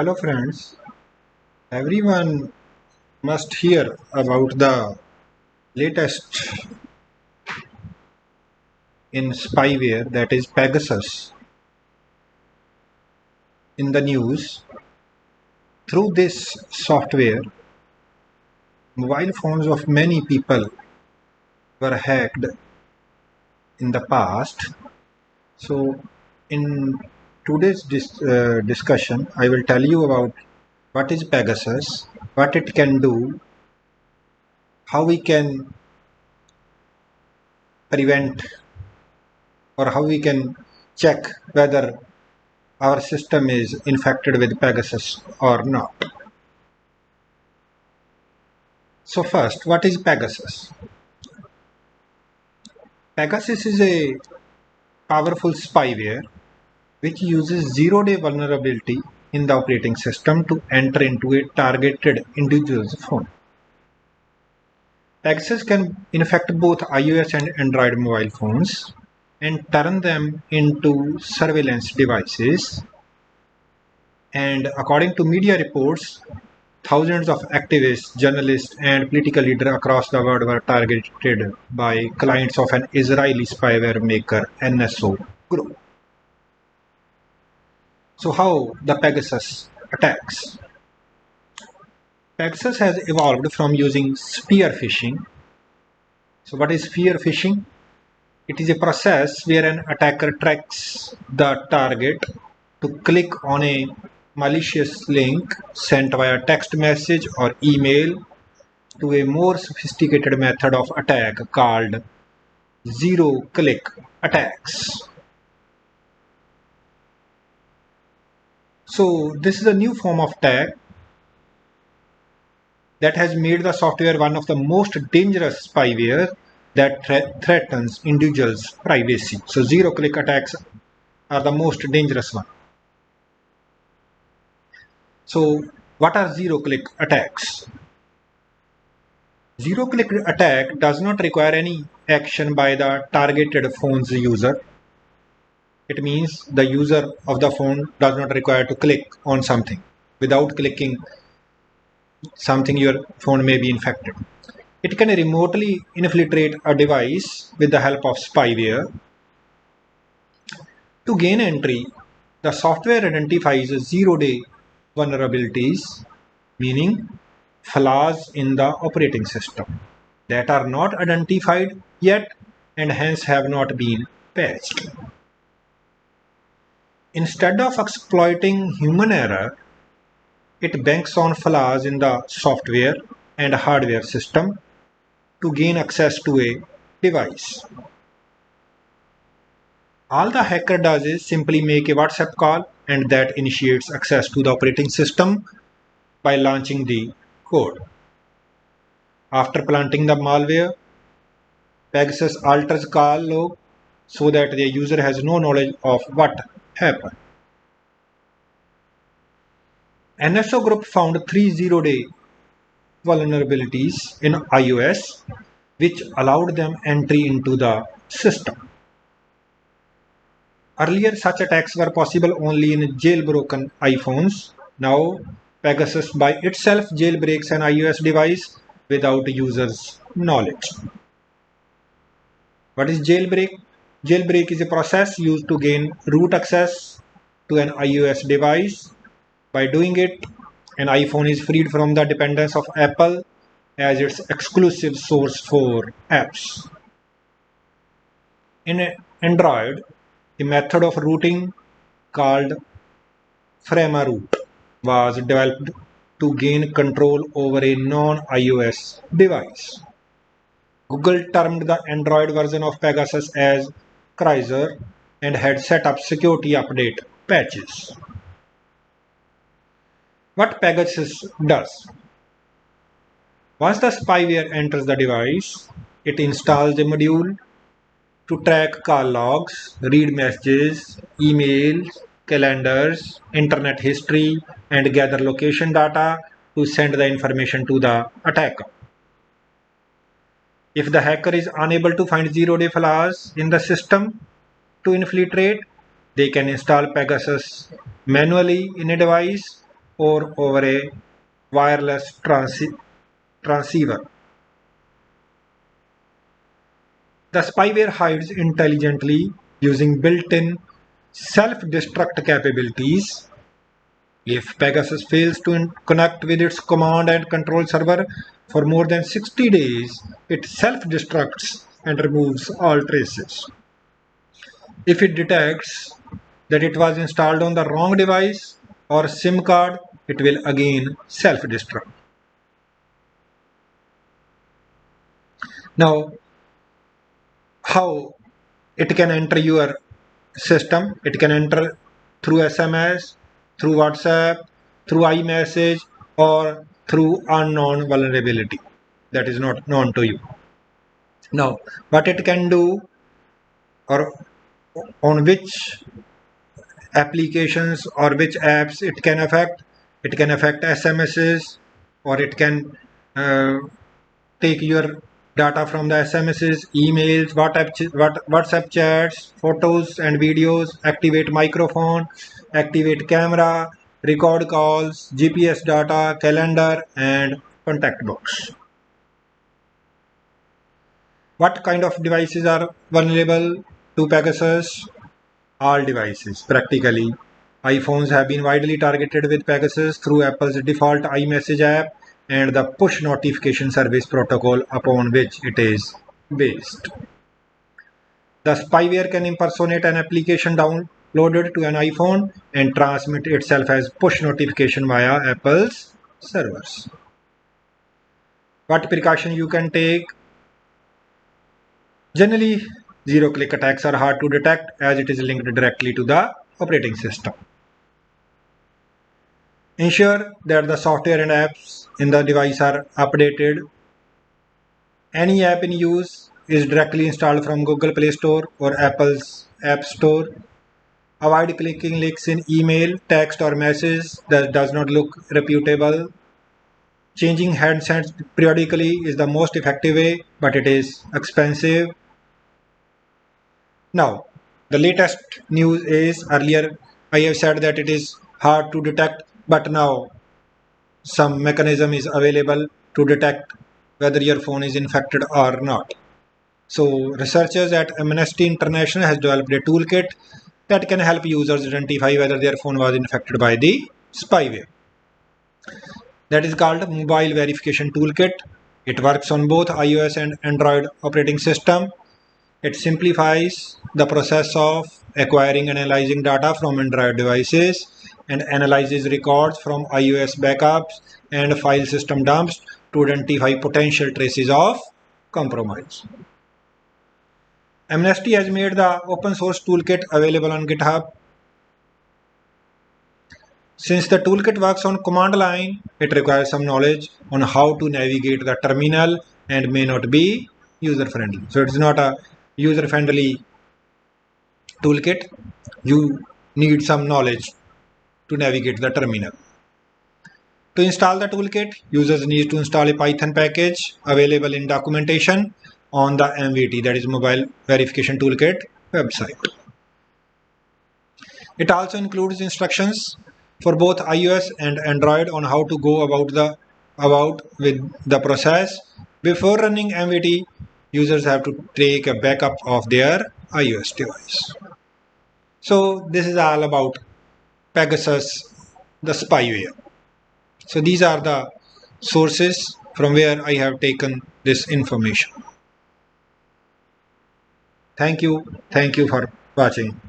Hello friends, everyone must hear about the latest in spyware, that is Pegasus, in the news. Through this software, mobile phones of many people were hacked in the past. So in today's discussion, I will tell you about what is Pegasus, what it can do, how we can prevent or how we can check whether our system is infected with Pegasus or not. So first, what is Pegasus? Pegasus is a powerful spyware which uses zero-day vulnerability in the operating system to enter into a targeted individual's phone. Pegasus can infect both iOS and Android mobile phones and turn them into surveillance devices. And according to media reports, thousands of activists, journalists, and political leaders across the world were targeted by clients of an Israeli spyware maker, NSO Group. So, how the Pegasus attacks? Pegasus has evolved from using spear phishing. So, what is spear phishing? It is a process where an attacker tracks the target to click on a malicious link sent via text message or email to a more sophisticated method of attack called zero-click attacks. So this is a new form of attack that has made the software one of the most dangerous spyware that threatens individuals' privacy. So zero-click attacks are the most dangerous one. So what are zero-click attacks? Zero-click attack does not require any action by the targeted phone's user. It means the user of the phone does not require to click on something. Without clicking something, your phone may be infected. It can remotely infiltrate a device with the help of spyware. To gain entry, the software identifies zero-day vulnerabilities, meaning flaws in the operating system that are not identified yet and hence have not been patched. Instead of exploiting human error, it banks on flaws in the software and hardware system to gain access to a device. All the hacker does is simply make a WhatsApp call and that initiates access to the operating system by launching the code. After planting the malware, Pegasus alters call log so that the user has no knowledge of what happened. NSO Group found 3 zero-day vulnerabilities in iOS which allowed them entry into the system. Earlier, such attacks were possible only in jailbroken iPhones. Now, Pegasus by itself jailbreaks an iOS device without users' knowledge. What is jailbreak? Jailbreak is a process used to gain root access to an iOS device. By doing it, an iPhone is freed from the dependence of Apple as its exclusive source for apps. In Android, a method of rooting called Framaroot was developed to gain control over a non-iOS device. Google termed the Android version of Pegasus as Chrysler and had set up security update patches. What Pegasus does? Once the spyware enters the device, it installs a module to track call logs, read messages, emails, calendars, internet history, and gather location data to send the information to the attacker. If the hacker is unable to find zero-day flaws in the system to infiltrate, they can install Pegasus manually in a device or over a wireless transceiver. The spyware hides intelligently using built-in self-destruct capabilities. If Pegasus fails to connect with its command and control server for more than 60 days, it self-destructs and removes all traces. If it detects that it was installed on the wrong device or SIM card, it will again self-destruct. Now, how it can enter your system? It can enter through SMS, through WhatsApp, through iMessage, or through unknown vulnerability that is not known to you. Now, what it can do, or on which applications or which apps it can affect? It can affect SMSs, or it can take your data from the SMSs, emails, WhatsApp chats, photos and videos, activate microphone, activate camera, record calls, GPS data, calendar, and contact box. What kind of devices are vulnerable to Pegasus? All devices, practically. iPhones have been widely targeted with Pegasus through Apple's default iMessage app and the push notification service protocol upon which it is based. The spyware can impersonate an application downloaded to an iPhone and transmit itself as push notification via Apple's servers. What precaution you can take? Generally, zero-click attacks are hard to detect as it is linked directly to the operating system. Ensure that the software and apps in the device are updated. Any app in use is directly installed from Google Play Store or Apple's App Store. Avoid clicking links in email, text, or message that does not look reputable. Changing handsets periodically is the most effective way, but it is expensive. Now, the latest news is earlier I have said that it is hard to detect, but now some mechanism is available to detect whether your phone is infected or not. So researchers at Amnesty International has developed a toolkit that can help users identify whether their phone was infected by the spyware. That is called Mobile Verification Toolkit. It works on both iOS and Android operating system. It simplifies the process of acquiring and analyzing data from Android devices and analyzes records from iOS backups and file system dumps to identify potential traces of compromise. Amnesty has made the open source toolkit available on GitHub. Since the toolkit works on command line, it requires some knowledge on how to navigate the terminal and may not be user friendly. So it's not a user friendly toolkit. You need some knowledge to navigate the terminal. To install the toolkit, users need to install a Python package available in documentation on the MVT, that is Mobile Verification Toolkit website. It also includes instructions for both iOS and Android on how to go about with the process. Before running MVT, users have to take a backup of their iOS device. So this is all about Pegasus, the spyware. So these are the sources from where I have taken this information. Thank you for watching.